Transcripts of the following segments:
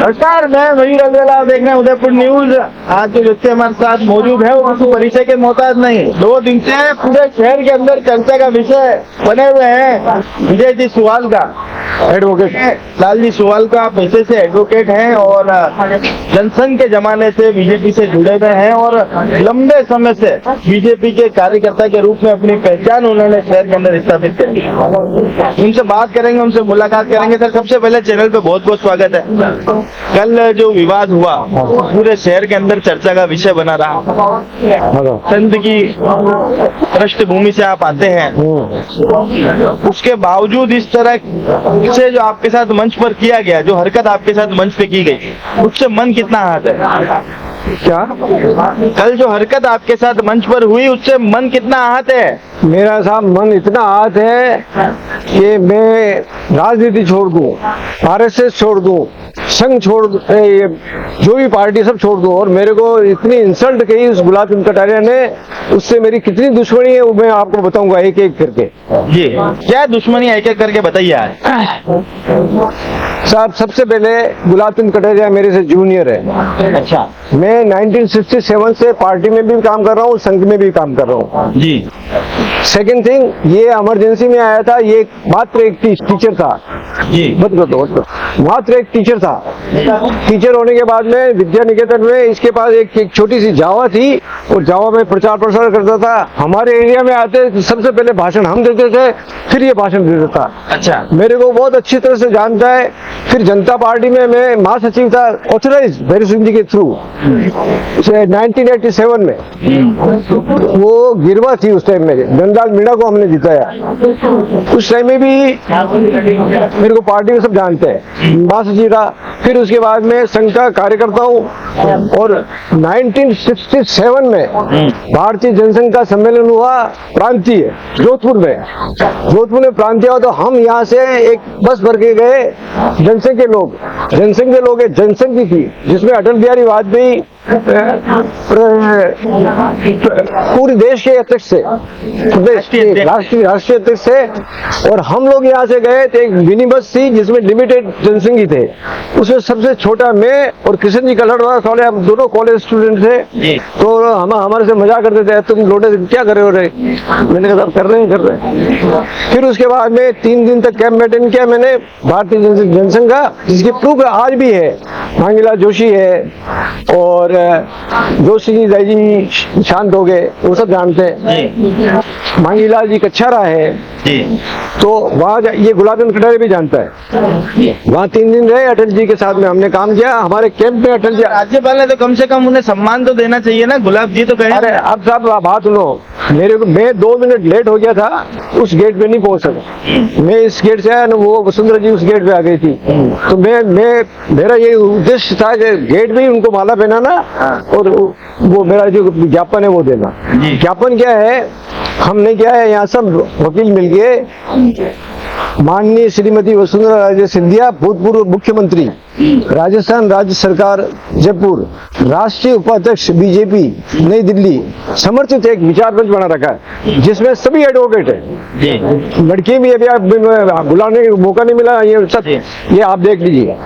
नमस्कार, मैं मयूर अग्रवाल, आप देख रहे हैं उदयपुर न्यूज। आज जो व्यक्ति हमारे साथ मौजूद है वो परिचय के मोहताज नहीं। 2 दिन से पूरे शहर के अंदर चर्चा का विषय बने हुए हैं विजय जी सुवाल का। एडवोकेट लालजी सुवाल का पैसे से एडवोकेट हैं और जनसंघ के जमाने से बीजेपी से जुड़े हुए हैं और लंबे समय से बीजेपी के कार्यकर्ता के रूप में अपनी पहचान उन्होंने शहर के अंदर स्थापित की। उनसे बात करेंगे, उनसे मुलाकात करेंगे। सर, सबसे पहले चैनल पे बहुत बहुत स्वागत है। कल जो विवाद हुआ पूरे शहर के अंदर चर्चा का विषय बना रहा। संत की पृष्ठभूमि से आप आते हैं, उसके बावजूद इस तरह से जो आपके साथ मंच पर किया गया, जो हरकत आपके साथ मंच पे की गई, उससे मन कितना आहत है? क्या कल जो हरकत आपके साथ मंच पर हुई उससे मन कितना आहत है? मेरा साहब मन इतना आहत है कि मैं राजनीति छोड़ दूं, आरएसएस छोड़ दूं, संघ छोड़ दूं, जो भी पार्टी सब छोड़ दूं। और मेरे को इतनी इंसल्ट की उस गुलाब चंद कटारिया ने, उससे मेरी कितनी दुश्मनी है वो मैं आपको बताऊंगा एक एक करके। जी, क्या दुश्मनी है, एक एक करके बताइए आज। साहब, सबसे पहले गुलाब चंद कटारिया मेरे से जूनियर है। अच्छा। मैं 1967 से पार्टी में भी काम कर रहा हूँ, संघ में भी काम कर रहा हूँ जी। सेकंड थिंग, ये इमरजेंसी में आया था, ये मात्र एक टीचर था। जी। मात्र एक टीचर था। टीचर होने के बाद में विद्या निकेतन में इसके पास एक छोटी सी जावा थी और जावा में प्रचार प्रसार करता था। हमारे एरिया में आते सबसे पहले भाषण हम देते थे, फिर ये भाषण देता था। अच्छा। मेरे को बहुत अच्छी तरह से जानता है। फिर जनता पार्टी में मैं महासचिव था, ऑथराइज भैरव सिंह जी के थ्रू 1987 में। वो गिरवा थी उस टाइम में, नंदलाल मीणा को हमने जिताया। उस टाइम में भी मेरे को पार्टी में सब जानते हैं, महासचिव था। फिर उसके बाद में संघ का कार्यकर्ता हूँ और 1967 में भारतीय जनसंघ का सम्मेलन हुआ प्रांतीय जोधपुर में। जोधपुर में प्रांतीय हुआ तो हम यहाँ से एक बस भर के गए। जनसंघ के लोग जनसंघ की थी, जिसमें अटल बिहारी वाजपेयी पूरे देश के अध्यक्ष थे, राष्ट्रीय अध्यक्ष थे। और हम लोग यहाँ से गए थे, एक मिनी बस थी जिसमें लिमिटेड जनसंघी थे। उसमें सबसे छोटा मैं और किशन जी कलड़वा साले, हम दोनों कॉलेज स्टूडेंट थे। तो हम हमारे से मजाक करते थे, तुम लोटे क्या कर रहे हो रे? मैंने कहा कर रहे हैं। फिर उसके बाद में 3 दिन तक कैंप मेंटेन किया मैंने भारतीय जनसंघ का, जिसकी प्रूफ आज भी है। मांगीलाल जोशी है और जोशी जी शांत हो गए, वो सब जानते हैं। मांगीलाल जी कच्छारा है जी। तो वहाँ ये गुलाब चंद कटारिया भी जानता है। वहाँ 3 दिन रहे, अटल जी के साथ में हमने काम किया। हमारे कैंप में अटल जी, राज्यपाल ने तो कम से कम उन्हें सम्मान तो देना चाहिए ना, गुलाब जी तो कहे। अरे अब साहब बात सुनो, मैं 2 मिनट लेट हो गया था, उस गेट पे नहीं पहुंच सका। मैं इस गेट से आया ना, वो वसुंधरा जी उस गेट पे आ गई थी। तो मेरा ये उद्देश्य था कि गेट में ही उनको माला पहनाना और वो मेरा जो ज्ञापन है वो देना। ज्ञापन क्या है, हमने क्या है, यहाँ सब वकील मिलके माननीय श्रीमती वसुंधरा राजे सिंधिया, भूतपूर्व मुख्यमंत्री, राजस्थान राज्य सरकार जयपुर, राष्ट्रीय उपाध्यक्ष बीजेपी नई दिल्ली, समर्थित एक विचार मंच बना रखा है जिसमें सभी एडवोकेट है। लड़की भी अभी आप बुलाने का मौका नहीं मिला, ये आप देख लीजिए,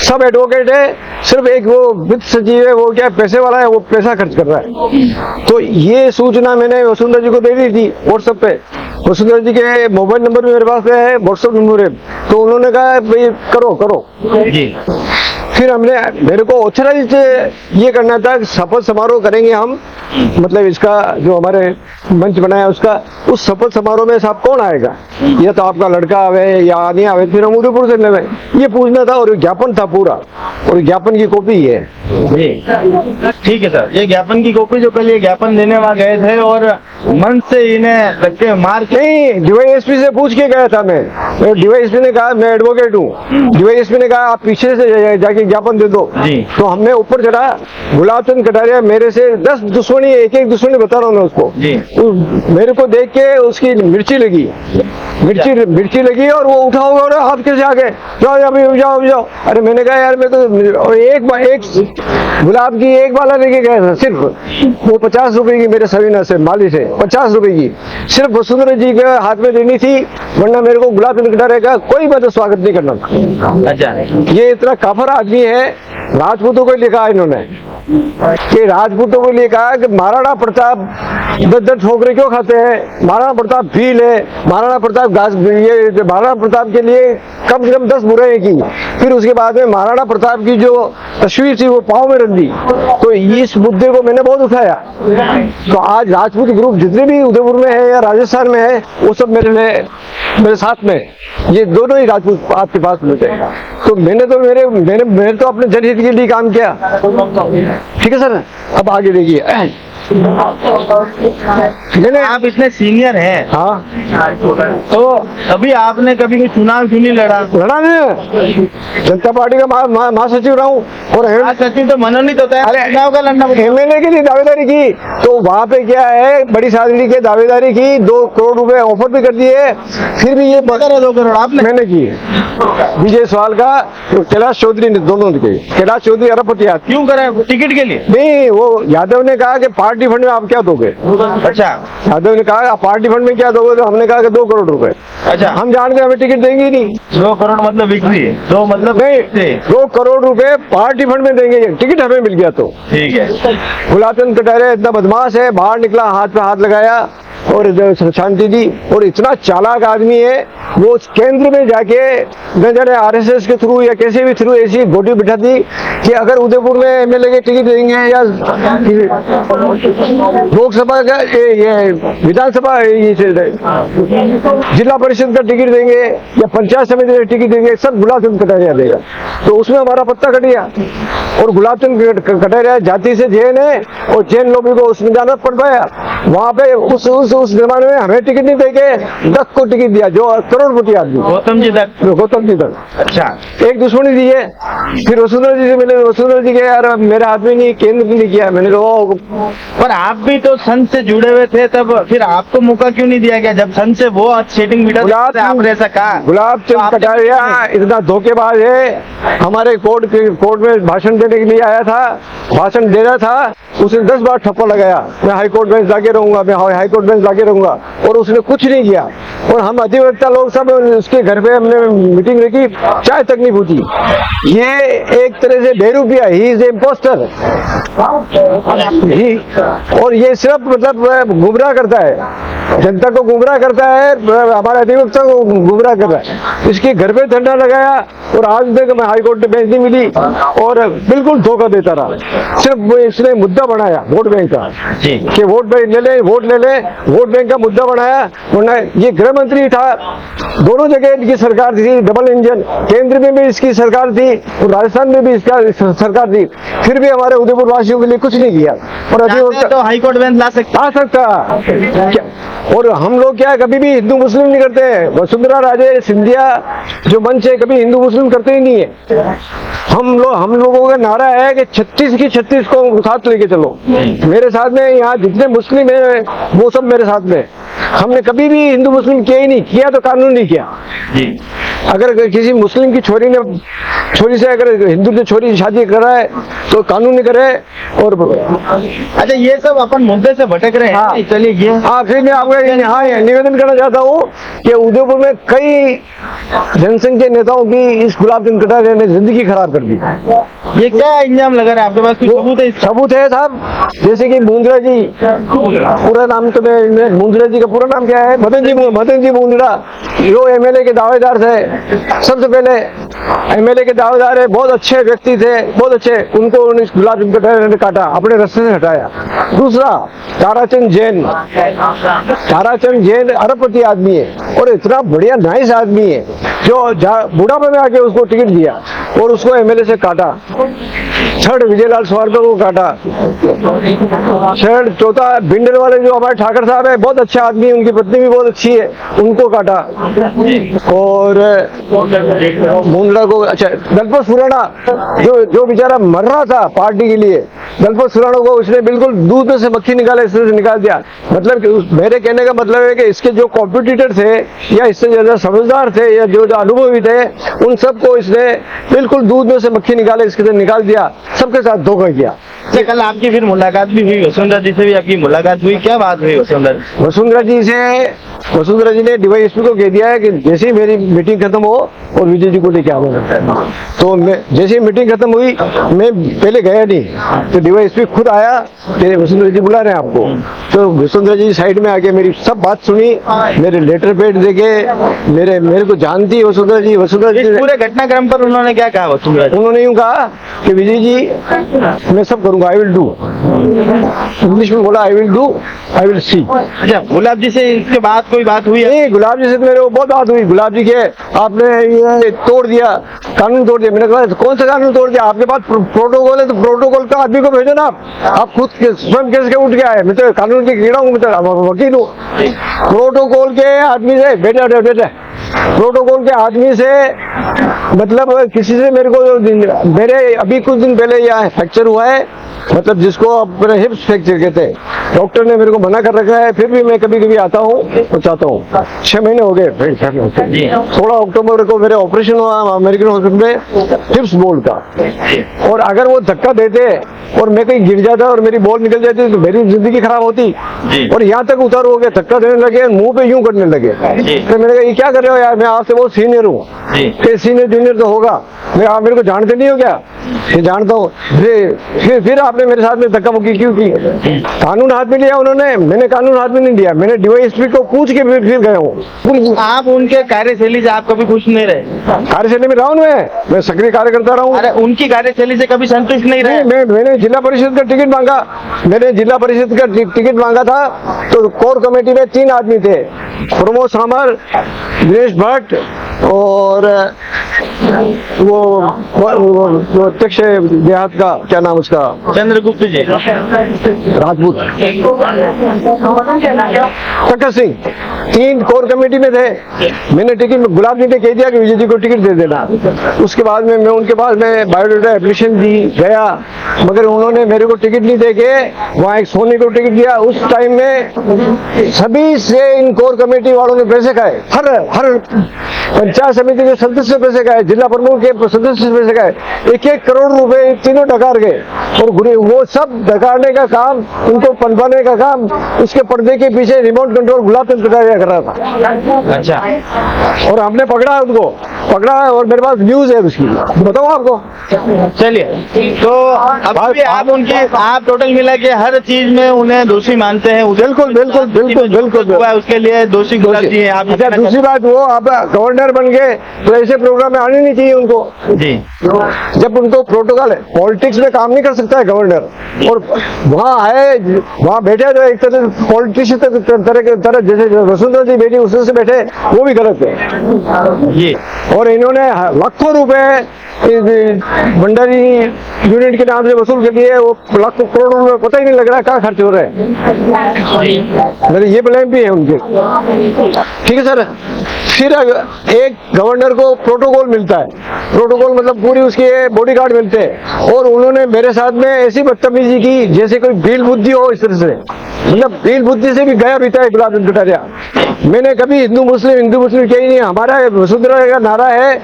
सब एडवोकेट है। सिर्फ एक वो वित्त सचिव है, वो क्या पैसे वाला है, वो पैसा खर्च कर रहा है। तो ये सूचना मैंने वसुंधरा जी को दे दी थी व्हाट्सएप पे। वसुंधरा जी के मोबाइल नंबर भी मेरे पास है, व्हाट्सएप नंबर है। तो उन्होंने कहा भाई करो जी। फिर मेरे को ऑथराइज ये करना था, शपथ समारोह करेंगे हम, मतलब इसका जो हमारे मंच बनाया उसका, उस शपथ समारोह में साहब कौन आएगा, या तो आपका लड़का आवे या नहीं आवे, फिर हम उदयपुर से लेवे, ये पूछना था। और ज्ञापन था पूरा, और ज्ञापन की कॉपी है। ठीक है सर, ये ज्ञापन की कॉपी जो कल ये ज्ञापन देने वहाँ गए थे और मन से इन्हें धक्के मार के, नहीं, डीवाईएसपी से पूछ के गया था मैं। डीवाईएसपी ने कहा मैं एडवोकेट हूँ। डीवाईएसपी ने कहा आप पीछे से जाके ज्ञापन दे दो। तो हमने ऊपर चढ़ा। गुलाब चंद कटारिया मेरे से 10 दुश्मनी, एक दुश्मनी बता रहा हूँ मैं उसको। मेरे को देख के उसकी मिर्ची लगी और वो उठा होगा और हाथ कैसे आ गए, जाओ। अरे मैंने कहा यार मैं तो एक गुलाब की एक माला लेके गया था सिर्फ, वो 50 रुपए की मेरे सवीना से माली से 50 रुपए की सिर्फ वसुंधरा जी के हाथ में देनी थी, वरना मेरे को गुलाब चंद कटारिया का कोई मतलब स्वागत नहीं करना था। अच्छा, ये इतना काफर आदमी है। राजपूतों को लिखा इन्होंने कि राजपूतों को लिए कहा कि महाराणा प्रताप 10-10 ठोकरे क्यों खाते हैं, महाराणा प्रताप भील है, महाराणा प्रताप घास, ये महाराणा प्रताप के लिए कम से कम 10 बुराइयां की। फिर उसके बाद में महाराणा प्रताप की जो तस्वीर थी वो पाँव में रख दी। तो इस मुद्दे को मैंने बहुत उठाया। तो आज राजपूत ग्रुप जितने भी उदयपुर में है या राजस्थान में है वो सब मेरे साथ में, ये दोनों ही राजपूत आपके पास मिलते हैं। तो मैंने तो अपने जनहित के लिए काम किया। ठीक है सर, अब आगे देखिए। आप इतने सीनियर हैं, हाँ, तो अभी आपने कभी कोई चुनाव क्यों नहीं लड़ा? नहीं, जनता पार्टी का महासचिव रहा हूँ और सचिव तो मनोनीत होता है, अरे, चुनाव का लड़ना पड़ता है। एमएलए के लिए दावेदारी की, तो वहाँ पे क्या है, बड़ी सादगी के दावेदारी की, 2 करोड़ रुपए ऑफर भी कर दिए, फिर भी ये 2 करोड़ आपने? मैंने की। विजय सवाल का तो कैलाश चौधरी ने, दोनों ने की। कैलाश चौधरी अरबपति आदमी। क्यों करा? टिकट के लिए? नहीं, वो यादव ने कहा कि पार्टी फंड में आप क्या दोगे। अच्छा, यादव ने कहा आप पार्टी फंड में क्या दोगे, तो हमने कहा कि 2 करोड़ रुपए। अच्छा, हम जानते हमें टिकट देंगे ही नहीं। 2 करोड़ मतलब बिक्री, 2 मतलब नहीं, 2 करोड़ रुपए पार्टी फंड में देंगे, टिकट हमें मिल गया तो ठीक है। गुलाब चंद कटारिया इतना बदमाश है, बाहर निकला, हाथ पे हाथ लगाया और शांति दी। और इतना चालाक आदमी है, वो केंद्र में जाके न जाने आरएसएस के थ्रू या कैसे भी थ्रू ऐसी गोटी बिठा दी कि अगर उदयपुर में एमएलए के टिकट देंगे या लोकसभा का ये विधानसभा जिला परिषद का टिकट देंगे या पंचायत समिति का टिकट देंगे, सब गुलाब चंद कटारिया देगा। तो उसमें हमारा पत्ता कट गया। और गुलाब चंद कटारिया जाति से जैन है और जैन लोगों को उसमें जाना पड़ पाया। वहाँ पे उस जमाने में हमें टिकट नहीं देके 10 को टिकट दिया, जो करोड़पति आदमी गौतम जी तक। अच्छा, एक दुश्मनी दी है। फिर वसुंधरा जी से मिले, वसुंधरा जी के यार मेरे हाथ में नहीं, केंद्र ने किया। मैंने कहा पर आप भी तो संत से जुड़े हुए थे, तब फिर आपको मौका क्यों नहीं दिया गया जब संत से वो सेटिंग बिठा? आपने ऐसा कहा? गुलाब चंद कटारिया इतना धोखेबाज है। हमारे कोर्ट में भाषण देने के लिए आया था, भाषण दे रहा था, उसने 10 बार ठप्पा लगाया, मैं हाईकोर्ट बेंच लाके रहूंगा, मैं हाईकोर्ट बेंच लाके रहूंगा, और उसने कुछ नहीं किया। और हम अधिवक्ता लोग सब उसके घर पे हमने मीटिंग रखी, चाय तक नहीं पूछी। ये एक तरह से बेरूपिया, ही इज इम्पोस्टर। और ये सिर्फ मतलब गुमराह करता है, जनता को गुमराह करता है, हमारे अधिवक्ता को गुमराह कर रहा है। इसके घर पे धरना लगाया और आज तक मैं हाईकोर्ट बेंच नहीं मिली और बिल्कुल धोखा देता रहा। सिर्फ इसने मुद्दा बनाया वोट बैंक का कि वोट बैंक ले ले, वोट ले ले, वोट बैंक का मुद्दा बनाया। वरना ये गृह मंत्री था, दोनों जगह इनकी सरकार थी, डबल इंजन, केंद्र में भी इसकी सरकार थी और राजस्थान में भी इसका सरकार थी, फिर भी हमारे उदयपुर वासियों के लिए कुछ नहीं किया। और अधिवक्ता तो हाईकोर्ट बेंच ला सकता। और हम लोग क्या कभी भी हिंदू मुस्लिम नहीं करते हैं। वसुंधरा राजे सिंधिया जो मंच है, कभी हिंदू मुस्लिम करते ही नहीं है। हम लोगों का नारा है कि 36 की 36 को साथ लेके चलो। मेरे साथ में यहाँ जितने मुस्लिम हैं वो सब मेरे साथ में। हमने कभी भी हिंदू मुस्लिम किया ही नहीं, किया तो कानून नहीं किया। अगर किसी मुस्लिम की छोरी से अगर हिंदू की छोरी शादी कर रहा है तो कानून करे। और अच्छा, ये सब अपन मुद्दे से भटक रहे हैं। हाँ, चलिए ये फिर मैं आपको यहाँ निवेदन करना चाहता हूँ कि उदयपुर में कई जनसंघ के नेताओं की इस गुलाब चंद कटारिया ने जिंदगी खराब कर दी। ये क्या इंजाम लगा रहा है आपके पास? सबूत है? सबूत है साहब। जैसे कि मुंद्रा जी, पूरा नाम तो मैं, मुंद्रा जी का पूरा नाम क्या है? मदन जी मुंद्रा, जो एमएलए के दावेदार थे। सबसे पहले एमएलए के दावेदार है, बहुत अच्छे व्यक्ति थे, बहुत अच्छे। उनको गुलाब चंद कटारिया ने काटा, अपने रास्ते से हटाया। दूसरा ताराचंद जैन अरबपति आदमी है और इतना बढ़िया नाइस आदमी है, जो बुढ़ापे में आके उसको टिकट दिया और उसको एमएलए से काटा। थर्ड विजयलाल सावरकर को काटा। थर्ड चौथा भिंडर वाले जो हमारे ठाकर साहब है, बहुत अच्छा आदमी है, उनकी पत्नी भी बहुत अच्छी है, उनको काटा। और मुंद्रा को, अच्छा दलपत सुराणा जो बेचारा मर रहा था पार्टी के लिए, दलपत सुराणा को उसने बिल्कुल दूध में से मक्खी निकाले, इससे निकाल दिया। मतलब कि मेरे कहने का मतलब है कि इसके जो कॉम्पिटिटर थे या इससे ज्यादा समझदार थे या जो अनुभवी थे, उन सबको इसने बिल्कुल दूध में से मक्खी निकाले इसके साथ निकाल दिया, सबके साथ धोखा किया। अच्छा, कल आपकी फिर मुलाकात भी हुई, वसुंधरा जी से भी आपकी मुलाकात हुई, क्या बात हुई वसुंधरा जी ने डीवाईएसपी को कह दिया है कि जैसे ही मेरी मीटिंग खत्म हो और विजय जी को लेके आना। तो मैं जैसे ही मीटिंग खत्म हुई, मैं पहले गया नहीं, तो डीवाईएसपी खुद आया कि वसुंधरा जी बुला रहे हैं आपको। तो वसुंधरा जी साइड में आके मेरी सब बात सुनी, मेरे लेटर पैड देखे, मेरे को जानती है वसुंधरा जी। पूरे घटनाक्रम पर उन्होंने क्या कहा वसुंधरा जी? उन्होंने यूं कहा कि विजय जी मैं सब करूंगा, आई विल डू। इंग्लिश में बोला I will do, I will see. अच्छा, गुलाब जी से इसके बाद कोई बात हुई है? नहीं, गुलाब जी से तो मेरे को बहुत बात हुई। गुलाब जी के आपने ये तोड़ दिया, कानून तोड़ दिया। मैंने कहा कौन सा कानून तोड़ दिया? आपके पास प्रोटोकॉल है तो प्रोटोकॉल का आदमी को भेजो ना। आप खुद स्वयं कैसे के उठ के आए? मैं तो कानून की कीड़ा हूँ, मैं तो वकील हूँ। प्रोटोकॉल के आदमी से बेटा प्रोटोकॉल के आदमी से मतलब किसी से मेरे अभी कुछ दिन पहले यहाँ फ्रैक्चर हुआ है, मतलब जिसको अपने हिप्स फ्रैक्चर कहते हैं। डॉक्टर ने मेरे को मना कर रखा है, फिर भी मैं कभी कभी आता हूँ और चाहता हूँ। 6 महीने हो गए। 16 अक्टूबर को मेरे ऑपरेशन हुआ अमेरिकन हॉस्पिटल में, हिप्स बोल का। और अगर वो धक्का देते और मैं कहीं गिर जाता और मेरी बॉल निकल जाती तो मेरी जिंदगी खराब होती। और यहाँ तक उतार हो गए, धक्का देने लगे, मुंह पे यूं करने लगे। तो मैंने कहा ये क्या कर रहे हो यार, मैं आपसे बहुत सीनियर हूँ। सीनियर जूनियर तो होगा, मैं आप मेरे को जानते नहीं हो क्या? ये जानता हूँ। फिर आपने मेरे साथ में धक्का मुक्की क्यों की? कानून हाथ में लिया उन्होंने, मैंने कानून हाथ में नहीं लिया। मैंने डीवाईएसपी को पूछ के फिर गया हूँ। आप उनके कार्यशैली से आप कभी खुश नहीं रहे? कार्यशैली में रहा हूँ, मैं सक्रिय कार्यकर्ता रहा हूँ। अरे उनकी कार्यशैली से कभी संतुष्ट नहीं रहे? मैंने जिला परिषद का टिकट मांगा, टिकट मांगा था तो कोर कमेटी में 3 आदमी थे, प्रमोद सामर, दिनेश भट्ट और वो अध्यक्ष देहात का क्या नाम उसका, चंद्रगुप्त जी राजपूत, शक्कर सिंह। 3 कोर कमेटी में थे। मैंने टिकट, गुलाब जी ने कह दिया कि विजय जी को टिकट दे देना। उसके बाद में मैं उनके पास में बायोडाटा एप्लीकेशन दी गया, मगर उन्होंने मेरे को टिकट नहीं दे के वहाँ एक सोनी को टिकट दिया। उस टाइम में सभी से इन कोर कमेटी वालों ने पैसे खाए, हर पंचायत समिति के सदस्य से पैसे खाए, जिला प्रमुख के सदस्य से पैसे खाए। 1-1 करोड़ रुपए तीनों डकार गए। और वो सब डकारने का काम, उनको पनपाने का काम, उसके पर्दे के पीछे रिमोट कंट्रोल गुलाब चंद कटारिया कर रहा था। अच्छा, और हमने पकड़ा उनको, और मेरे पास न्यूज है उसकी, बताऊँ आपको? चलिए, तो आप टोटल मिला के हर चीज में उन्हें दोषी मानते हैं? बिल्कुल उसके लिए दोषी गुलाब जी हैं आप? अच्छा, दूसरी बात, वो आप गवर्नर बन गए तो ऐसे प्रोग्राम में आने नहीं चाहिए उनको जी। जब उनको प्रोटोकॉल है, पॉलिटिक्स में काम नहीं कर सकता है गवर्नर। और वहाँ बैठे जो एक तरह पॉलिटिशियन तरह जैसे वसुंधरा जी बैठी उससे बैठे, वो भी गलत है जी। और इन्होंने लाखों रुपए भंडारी यूनिट के नाम से वसूल कर लिए। वो लाखों करोड़ों रुपए पता ही नहीं लग रहा कहाँ खर्च हो रहे हैं। मेरे ये ब्लेम भी है उनके। ठीक है सर। फिर एक गवर्नर को प्रोटोकॉल मिलता है, प्रोटोकॉल मतलब पूरी उसके बॉडीगार्ड मिलते हैं, और उन्होंने मेरे साथ में ऐसी बदतमीजी की जैसे कोई भील बुद्धि हो। इस तरह से मतलब भील बुद्धि से भी गया बीता है गुलाब चंद कटारिया। मैंने कभी हिंदू मुस्लिम किया ही नहीं। हमारा वसुंधरा का नारा है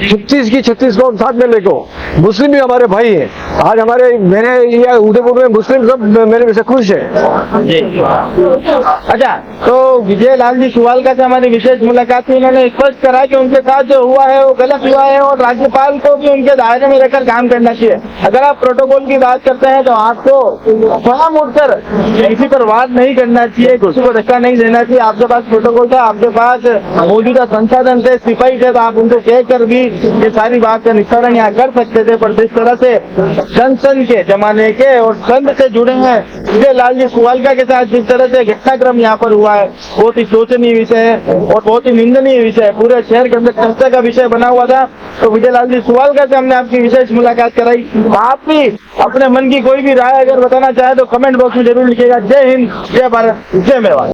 36 को साथ में लेको। मुस्लिम भी हमारे भाई है। आज मेरे यहाँ उदयपुर में मुस्लिम सब मेरे में से खुश है। अच्छा, तो विजय लाल जी सुवालका से हमारी विशेष मुलाकात हुई। उन्होंने स्पष्ट करा कि उनके साथ जो हुआ है वो गलत हुआ है और राज्यपाल को भी उनके दायरे में रहकर काम करना चाहिए। अगर आप प्रोटोकॉल की बात करते हैं तो आपको स्वयं उठकर किसी पर वाद नहीं करना चाहिए, किसी को धक्का नहीं देना चाहिए। आपके पास प्रोटोकॉल था, आपके पास मौजूदा संसाधन थे, सिपाही थे, तो आप उनको कहकर भी ये सारी बात का निस्तारण यहाँ कर सकते थे। पर जिस तरह से संसद के जमाने के और संघ से जुड़े हैं विजय लाल जी सुवालका के साथ जिस तरह से घटनाक्रम यहाँ पर हुआ है, बहुत ही शोचनीय विषय है और बहुत ही निंदनीय विषय है। पूरे शहर के अंदर चर्चा का विषय बना हुआ था। तो विजय लाल जी सुवालका से हमने आपकी विशेष मुलाकात कराई। आप भी अपने मन की कोई भी राय अगर बताना चाहे तो कमेंट बॉक्स में जरूर लिखिएगा। जय हिंद, जय भारत, जय मेवाड़।